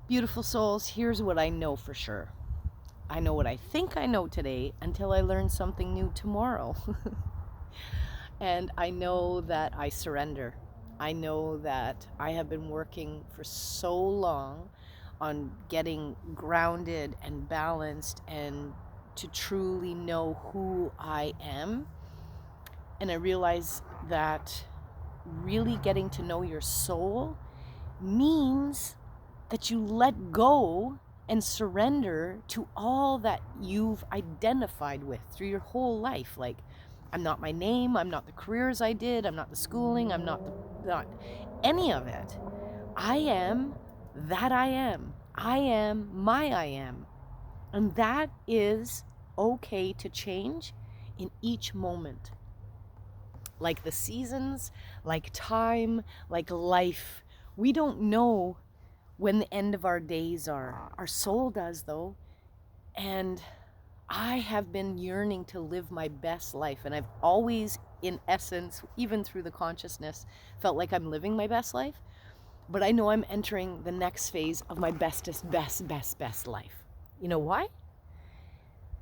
Beautiful souls, here's what I know for sure. I know what I think I know today until I learn something new tomorrow. And I know that I surrender. I know that I have been working for so long on getting grounded and balanced and to truly know who I am. And I realize that really getting to know your soul means that you let go and surrender to all that you've identified with through your whole life. Like, I'm not my name, I'm not the careers I did, I'm not the schooling, not any of it. I am that I am. I am my I am. And that is okay to change in each moment. Like the seasons, like time, like life. We don't know when the end of our days are. Our soul does, though. And I have been yearning to live my best life. And I've always, in essence, even through the consciousness, felt like I'm living my best life. But I know I'm entering the next phase of my best life. You know why?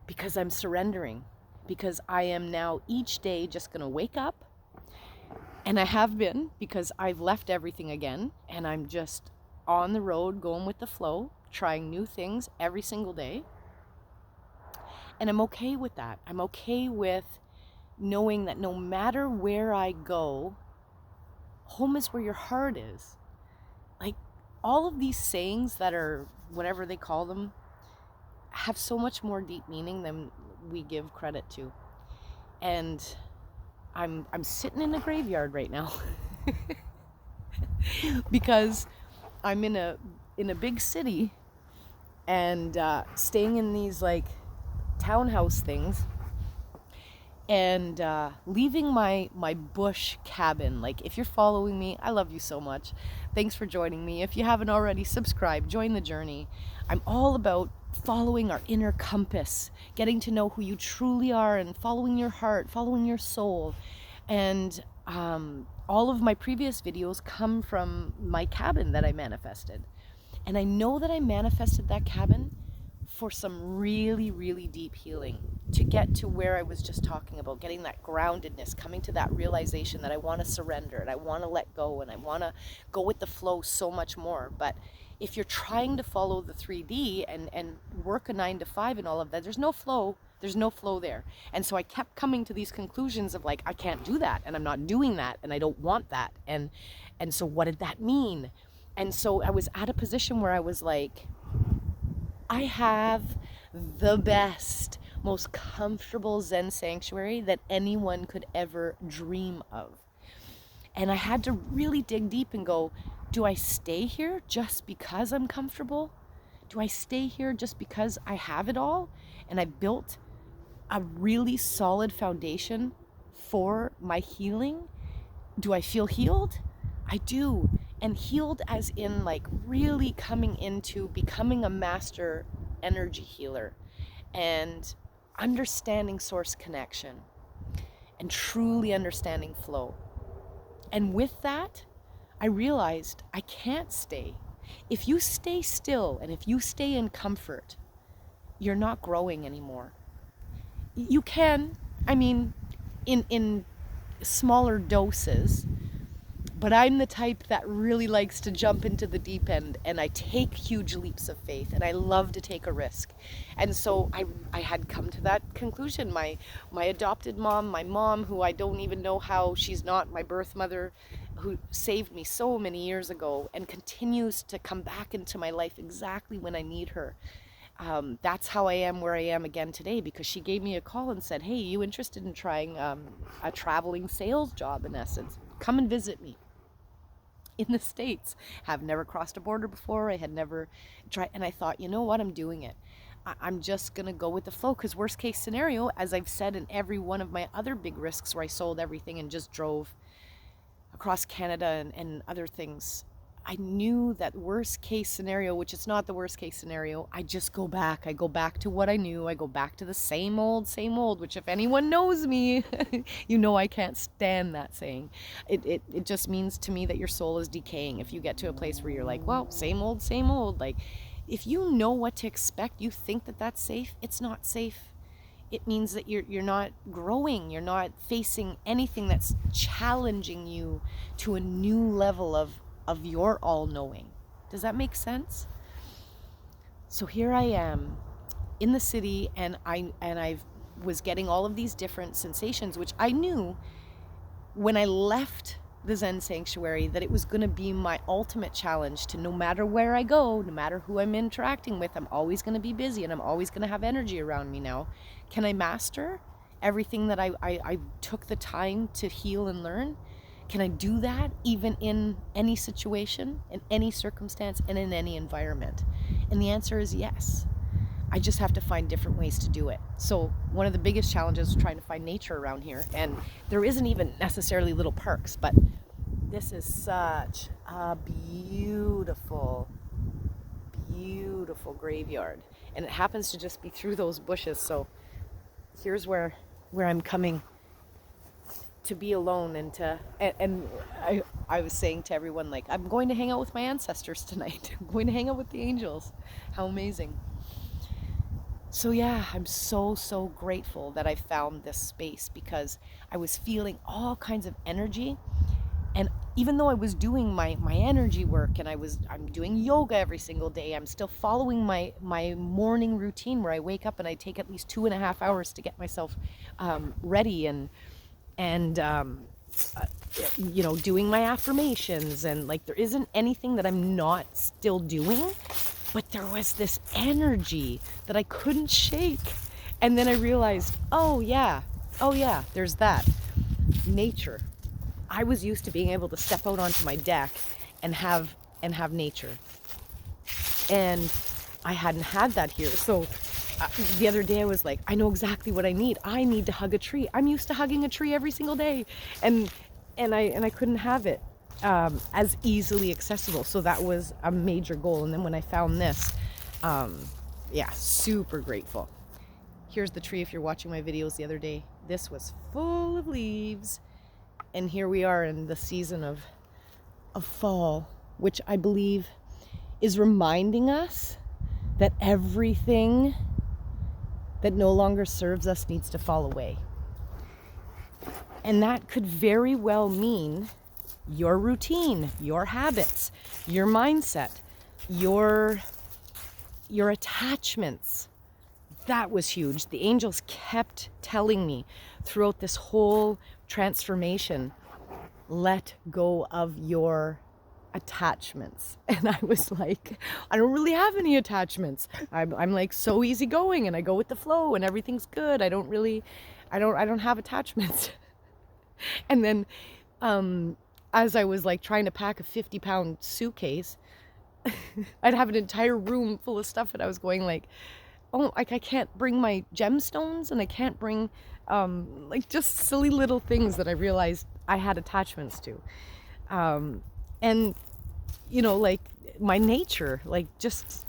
Because I'm surrendering. Because I am now each day just going to wake up. And I have been, because I've left everything again. And I'm just on the road, going with the flow, trying new things every single day. And I'm okay with that. I'm okay with knowing that no matter where I go, home is where your heart is. Like, all of these sayings that are whatever they call them have so much more deep meaning than we give credit to. And I'm sitting in a graveyard right now because I'm in a big city and staying in these like townhouse things and leaving my bush cabin. Like, if you're following me, I love you so much. Thanks for joining me. If you haven't already, subscribe, join the journey. I'm all about following our inner compass, getting to know who you truly are and following your heart, following your soul. And all of my previous videos come from my cabin that I manifested. And I know that I manifested that cabin for some really, really deep healing to get to where I was just talking about, getting that groundedness, coming to that realization that I want to surrender and I want to let go and I want to go with the flow so much more. But if you're trying to follow the 3D and work a 9 to 5 and all of that, there's no flow. There's no flow there. And so I kept coming to these conclusions of like, I can't do that and I'm not doing that and I don't want that. And so what did that mean? And so I was at a position where I was like, I have the best, most comfortable Zen sanctuary that anyone could ever dream of. And I had to really dig deep and go, do I stay here just because I'm comfortable? Do I stay here just because I have it all? And I built a really solid foundation for my healing? Do I feel healed? I do. And healed as in like really coming into becoming a master energy healer and understanding source connection and truly understanding flow. And with that, I realized I can't stay. If you stay still and if you stay in comfort, you're not growing anymore. You can, I mean, in smaller doses, but I'm the type that really likes to jump into the deep end and I take huge leaps of faith and I love to take a risk. And so I had come to that conclusion. My adopted mom, my mom, who I don't even know how she's not my birth mother, who saved me so many years ago and continues to come back into my life exactly when I need her. That's how I am where I am again today, because she gave me a call and said, hey, you interested in trying a traveling sales job in essence? Come and visit me in the States. Have never crossed a border before. I had never tried. And I thought, you know what? I'm doing it. I'm just going to go with the flow, because worst case scenario, as I've said in every one of my other big risks where I sold everything and just drove across Canada and other things, I knew that worst case scenario, which is not the worst case scenario, I just go back. I go back to what I knew. I go back to the same old, which if anyone knows me, you know I can't stand that saying. It just means to me that your soul is decaying. If you get to a place where you're like, well, same old, like if you know what to expect, you think that that's safe, it's not safe. It means that you're not growing, you're not facing anything that's challenging you to a new level of your all-knowing. Does that make sense? So here I am in the city, and I was getting all of these different sensations, which I knew when I left the Zen sanctuary that it was going to be my ultimate challenge to, no matter where I go, no matter who I'm interacting with, I'm always going to be busy and I'm always going to have energy around me now. Can I master everything that I took the time to heal and learn? Can I do that even in any situation, in any circumstance, and in any environment? And the answer is yes. I just have to find different ways to do it. So one of the biggest challenges is trying to find nature around here. And there isn't even necessarily little parks, but this is such a beautiful, beautiful graveyard. And it happens to just be through those bushes. So here's where I'm coming to be alone, and I was saying to everyone, like, I'm going to hang out with my ancestors tonight. I'm going to hang out with the angels. How amazing. So yeah, I'm so grateful that I found this space, because I was feeling all kinds of energy. And even though I was doing my energy work, and I'm doing yoga every single day, I'm still following my morning routine where I wake up and I take at least 2.5 hours to get myself ready, and doing my affirmations, and like there isn't anything that I'm not still doing. But there was this energy that I couldn't shake. And then I realized, oh yeah, there's that. Nature. I was used to being able to step out onto my deck and have nature. And I hadn't had that here. So the other day I was like, I know exactly what I need. I need to hug a tree. I'm used to hugging a tree every single day. And I couldn't have it as easily accessible. So that was a major goal. And then when I found this, super grateful. Here's the tree if you're watching my videos the other day. This was full of leaves. And here we are in the season of fall, which I believe is reminding us that everything that no longer serves us needs to fall away. And that could very well mean your routine, your habits, your mindset, your attachments. That was huge. The angels kept telling me throughout this whole transformation, let go of your attachments. And I was like, I don't really have any attachments. I'm like so easygoing, and I go with the flow, and everything's good. I don't have attachments. And then as I was like trying to pack a 50-pound suitcase, I'd have an entire room full of stuff, and I was going like, oh, I can't bring my gemstones, and I can't bring like just silly little things that I realized I had attachments to. And like my nature, like just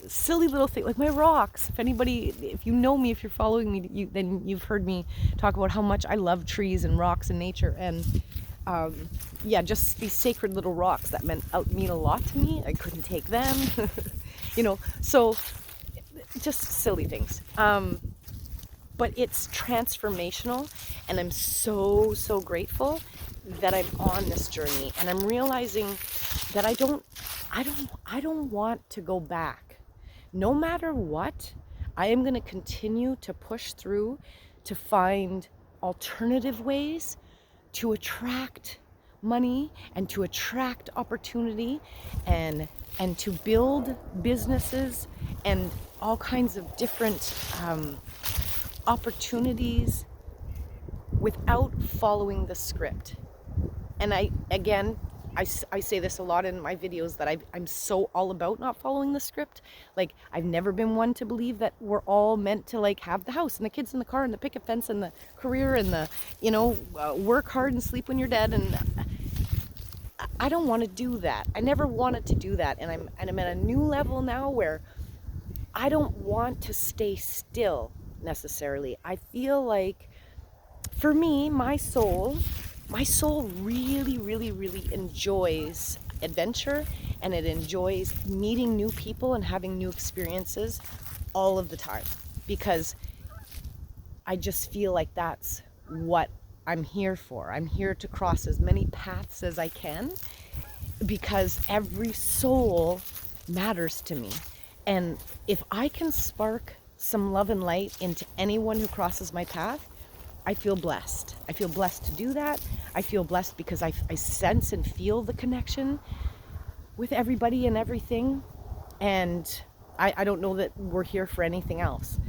silly little thing, like my rocks. If you know me, if you're following me, then you've heard me talk about how much I love trees and rocks and nature. And just these sacred little rocks that mean a lot to me. I couldn't take them, so just silly things. But it's transformational, and I'm so grateful that I'm on this journey, and I'm realizing that I don't want to go back. No matter what, I am going to continue to push through to find alternative ways to attract money and to attract opportunity and to build businesses and all kinds of different opportunities without following the script. And I say this a lot in my videos, that I'm so all about not following the script. Like, I've never been one to believe that we're all meant to like have the house and the kids and the car and the picket fence and the career and the work hard and sleep when you're dead. And I don't want to do that. I never wanted to do that. And I'm at a new level now where I don't want to stay still necessarily. I feel like for me, my soul really, really, really enjoys adventure, and it enjoys meeting new people and having new experiences all of the time, because I just feel like that's what I'm here for. I'm here to cross as many paths as I can, because every soul matters to me. And if I can spark some love and light into anyone who crosses my path, I feel blessed. I feel blessed to do that. I feel blessed because I sense and feel the connection with everybody and everything. And I don't know that we're here for anything else.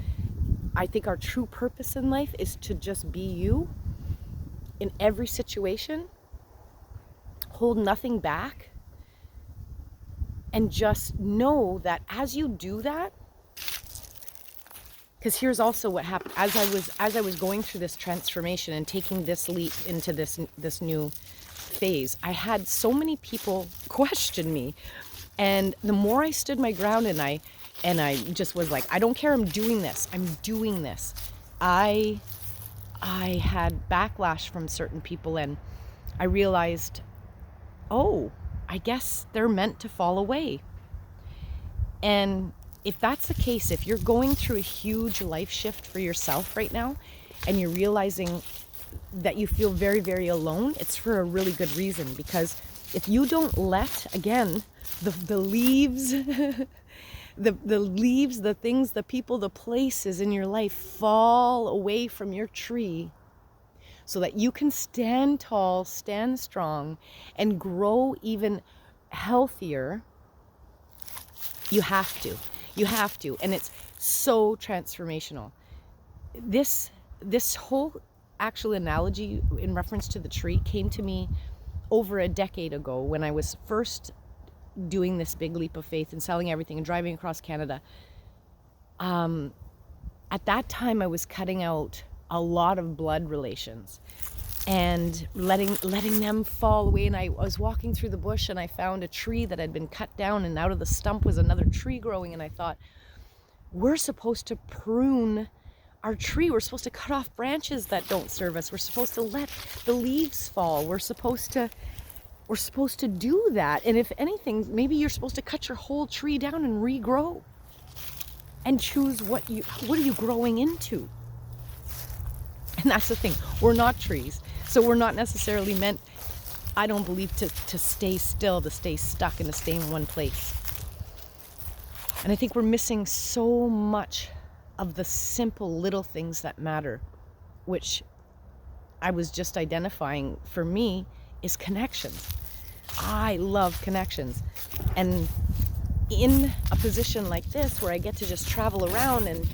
I think our true purpose in life is to just be you in every situation, hold nothing back, and just know that as you do that, because here's also what happened as I was going through this transformation and taking this leap into this new phase, I had so many people question me. And the more I stood my ground, and I just was like, I don't care, I'm doing this. I had backlash from certain people, and I realized, oh, I guess they're meant to fall away. And if that's the case, if you're going through a huge life shift for yourself right now, and you're realizing that you feel very, very alone, it's for a really good reason. Because if you don't let, again, the leaves, the leaves, the things, the people, the places in your life fall away from your tree, so that you can stand tall, stand strong, and grow even healthier, you have to. You have to. And it's so transformational. This whole actual analogy in reference to the tree came to me over a decade ago, when I was first doing this big leap of faith and selling everything and driving across Canada. At that time, I was cutting out a lot of blood relations and letting them fall away. And I was walking through the bush, and I found a tree that had been cut down, and out of the stump was another tree growing. And I thought, we're supposed to prune our tree. We're supposed to cut off branches that don't serve us. We're supposed to let the leaves fall. We're supposed to do that. And if anything, maybe you're supposed to cut your whole tree down and regrow, and choose what are you growing into. And that's the thing. We're not trees. So we're not necessarily meant, I don't believe, to stay still, to stay stuck, and to stay in one place. And I think we're missing so much of the simple little things that matter, which I was just identifying for me is connections. I love connections. And in a position like this, where I get to just travel around and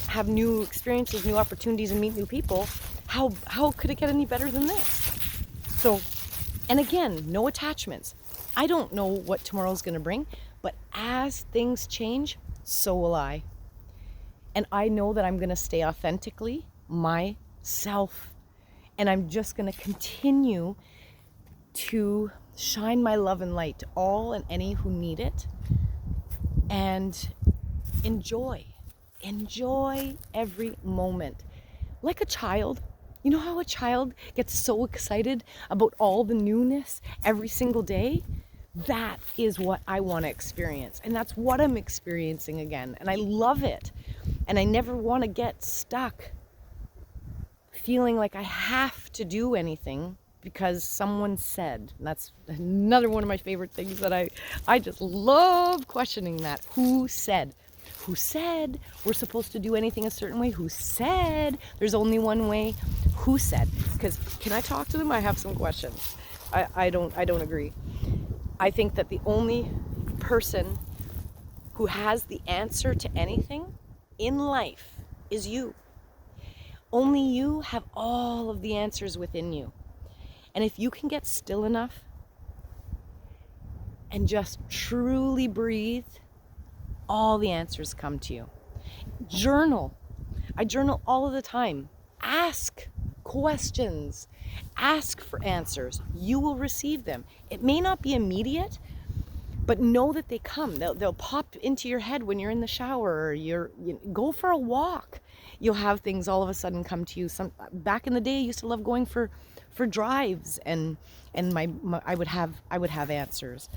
have new experiences, new opportunities, and meet new people, how could it get any better than this? So, and again, no attachments. I don't know what tomorrow's going to bring, but as things change, so will I. And I know that I'm going to stay authentically myself. And I'm just going to continue to shine my love and light to all and any who need it. And enjoy every moment. Like a child. You know how a child gets so excited about all the newness every single day? That is what I want to experience. And that's what I'm experiencing again. And I love it. And I never want to get stuck feeling like I have to do anything because someone said. And that's another one of my favorite things that I just love questioning that. Who said? Who said we're supposed to do anything a certain way? Who said there's only one way? Who said? Because can I talk to them? I have some questions. I don't agree. I think that the only person who has the answer to anything in life is you. Only you have all of the answers within you. And if you can get still enough and just truly breathe, all the answers come to you. Journal. I journal all of the time. Ask questions, ask for answers. You will receive them. It may not be immediate, but know that they come. They'll pop into your head when you're in the shower, or go for a walk. You'll have things all of a sudden come to you. Back in the day, I used to love going for drives, and I would have answers.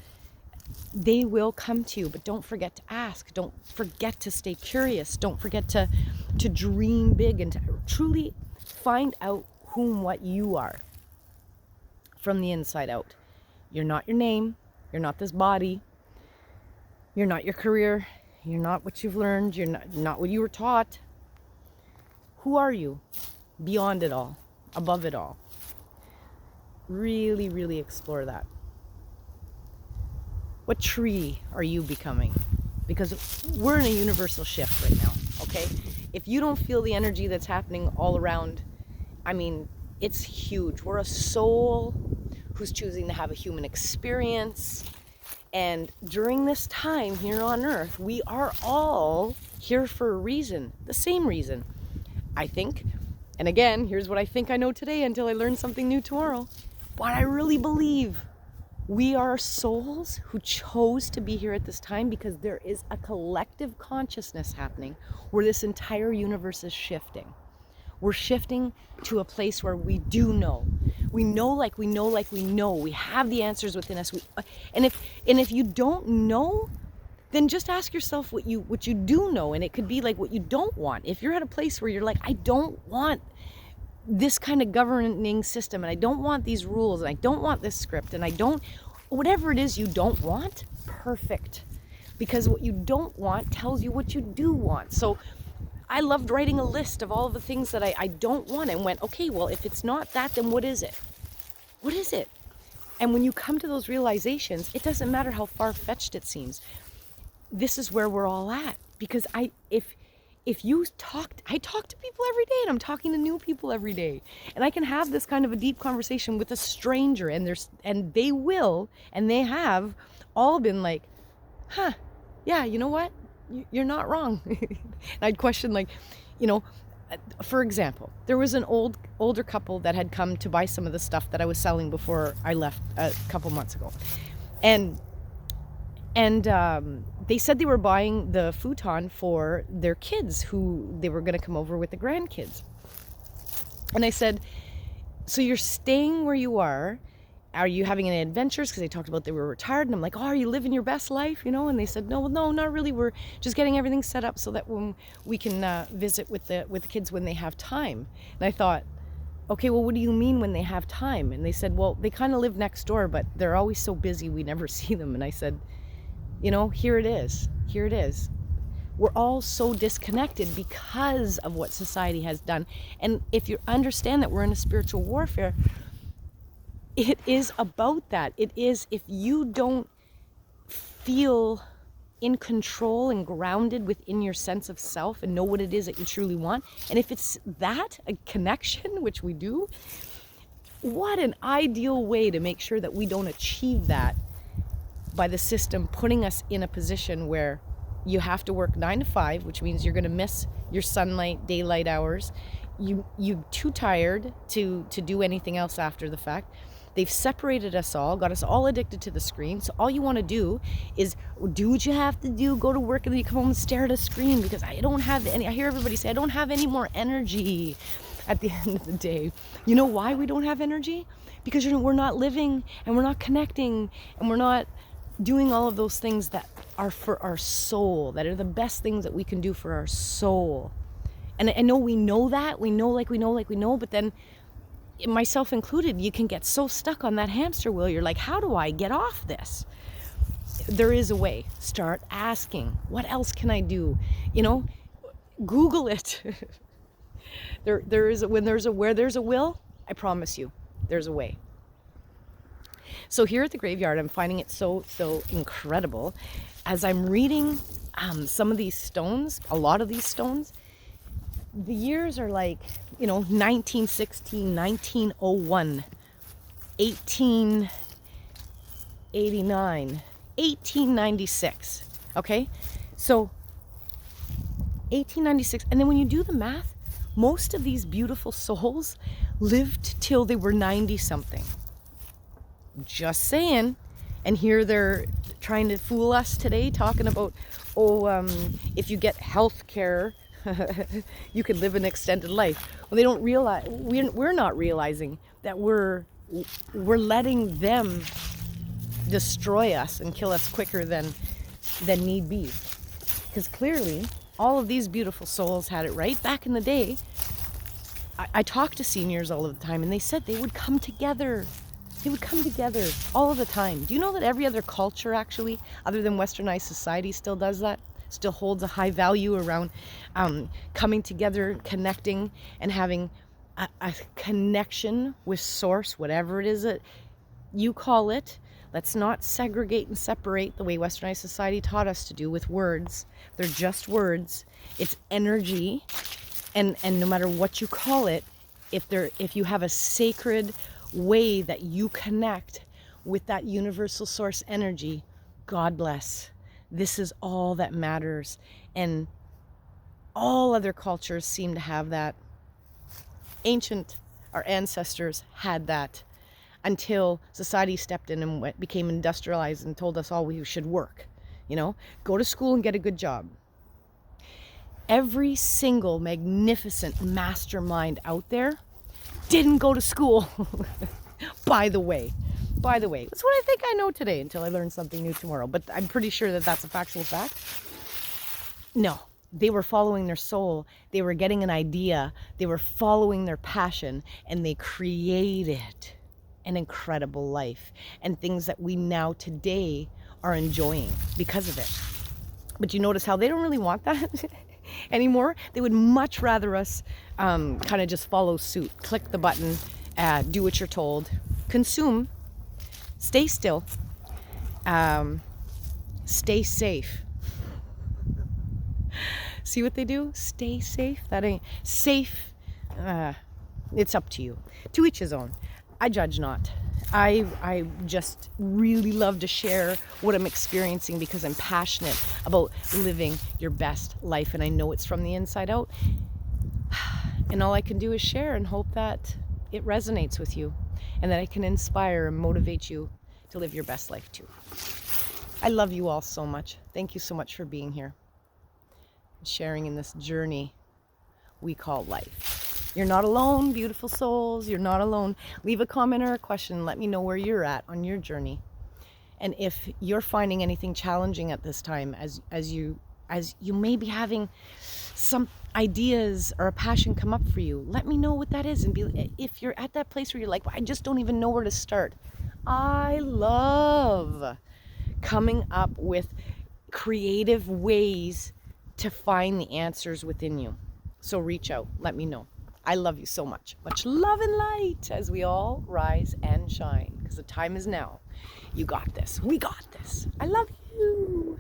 They will come to you, but don't forget to ask. Don't forget to stay curious. Don't forget to dream big and to truly find out what you are from the inside out. You're not your name. You're not this body. You're not your career. You're not what you've learned. You're not what you were taught. Who are you? Beyond it all, above it all. Really, really explore that. What tree are you becoming? Because we're in a universal shift right now, okay? If you don't feel the energy that's happening all around, I mean, it's huge. We're a soul who's choosing to have a human experience. And during this time here on Earth, we are all here for a reason, the same reason, I think. And again, here's what I think I know today until I learn something new tomorrow. But I really believe we are souls who chose to be here at this time because there is a collective consciousness happening where this entire universe is shifting. We're shifting to a place where we do know. We know like we know like we know. We have the answers within us. And if you don't know, then just ask yourself what you do know. And it could be like what you don't want. If you're at a place where you're like, I don't want this kind of governing system, and I don't want these rules, and I don't want this script, and I don't, whatever it is you don't want, perfect. Because what you don't want tells you what you do want. So I loved writing a list of all of the things that I don't want, and went, okay, well, if it's not that, then what is it? What is it? And when you come to those realizations, it doesn't matter how far-fetched it seems. This is where we're all at. Because if you I talk to people every day, and I'm talking to new people every day, and I can have this kind of a deep conversation with a stranger, and they will, and they have all been like, huh, yeah, you know what? You're not wrong. And I'd question, like, for example, there was an older couple that had come to buy some of the stuff that I was selling before I left a couple months ago. And they said they were buying the futon for their kids, who they were going to come over with the grandkids. And I said, so you're staying where you are? Are you having any adventures? Because they talked about they were retired. And I'm like, oh, are you living your best life? And they said, no, not really. We're just getting everything set up so that when we can visit with the kids when they have time. And I thought, okay, well, what do you mean when they have time? And they said, well, they kind of live next door, but they're always so busy we never see them. And I said, here it is. Here it is. We're all so disconnected because of what society has done. And if you understand that we're in a spiritual warfare, it is about that. It is, if you don't feel in control and grounded within your sense of self and know what it is that you truly want, and if it's that, a connection, which we do, what an ideal way to make sure that we don't achieve that by the system putting us in a position where you have to work 9 to 5, which means you're going to miss your sunlight, daylight hours. You're too tired to do anything else after the fact. They've separated us all, got us all addicted to the screen. So all you want to do is do what you have to do, go to work, and then you come home and stare at a screen, because I hear everybody say, I don't have any more energy at the end of the day. You know why we don't have energy? Because we're not living, and we're not connecting, and we're not doing all of those things that are for our soul, that are the best things that we can do for our soul. And I know we know that, we know, but then, myself included, you can get so stuck on that hamster wheel. You're like, how do I get off this? There is a way. Start asking, what else can I do? Google it. Where there's a will, I promise you, there's a way. So here at the graveyard, I'm finding it so incredible. As I'm reading some of these stones, a lot of these stones, the years are like, 1916, 1901, 1889, 1896. Okay? So 1896. And then when you do the math, most of these beautiful souls lived till they were 90 something. Just saying. And here they're trying to fool us today, talking about, if you get health care, you could live an extended life. Well, they don't realize, we're not realizing that we're letting them destroy us and kill us quicker than need be. Because clearly, all of these beautiful souls had it right. Back in the day, I talk to seniors all of the time, and they said they would come together. They would come together all of the time. Do you know that every other culture, actually, other than westernized society, still does that? Still holds a high value around coming together, connecting, and having a connection with source, whatever it is that you call it. Let's not segregate and separate the way westernized society taught us to do with words. They're just words. It's energy, and no matter what you call it, if you have a sacred way that you connect with that universal source energy, God bless. This is all that matters. And all other cultures seem to have that. Our ancestors had that until society stepped in and became industrialized and told us all we should work. Go to school and get a good job. Every single magnificent mastermind out there didn't go to school. By the way, that's what I think I know today until I learn something new tomorrow. But I'm pretty sure that that's a factual fact. No, they were following their soul. They were getting an idea. They were following their passion, and they created an incredible life and things that we now today are enjoying because of it. But you notice how they don't really want that anymore? They would much rather us kind of just follow suit, click the button, do what you're told, consume, stay still, stay safe. See what they do? Stay safe. That ain't safe. It's up to you. To each his own. I judge not. I just really love to share what I'm experiencing because I'm passionate about living your best life, and I know it's from the inside out. And all I can do is share and hope that it resonates with you and that I can inspire and motivate you to live your best life too. I love you all so much. Thank you so much for being here and sharing in this journey we call life. You're not alone, beautiful souls. You're not alone. Leave a comment or a question. Let me know where you're at on your journey. And if you're finding anything challenging at this time, as you may be having some ideas or a passion come up for you, let me know what that is. And if you're at that place where you're like, well, I just don't even know where to start. I love coming up with creative ways to find the answers within you. So reach out. Let me know. I love you so much. Much love and light as we all rise and shine, because the time is now. You got this. We got this. I love you.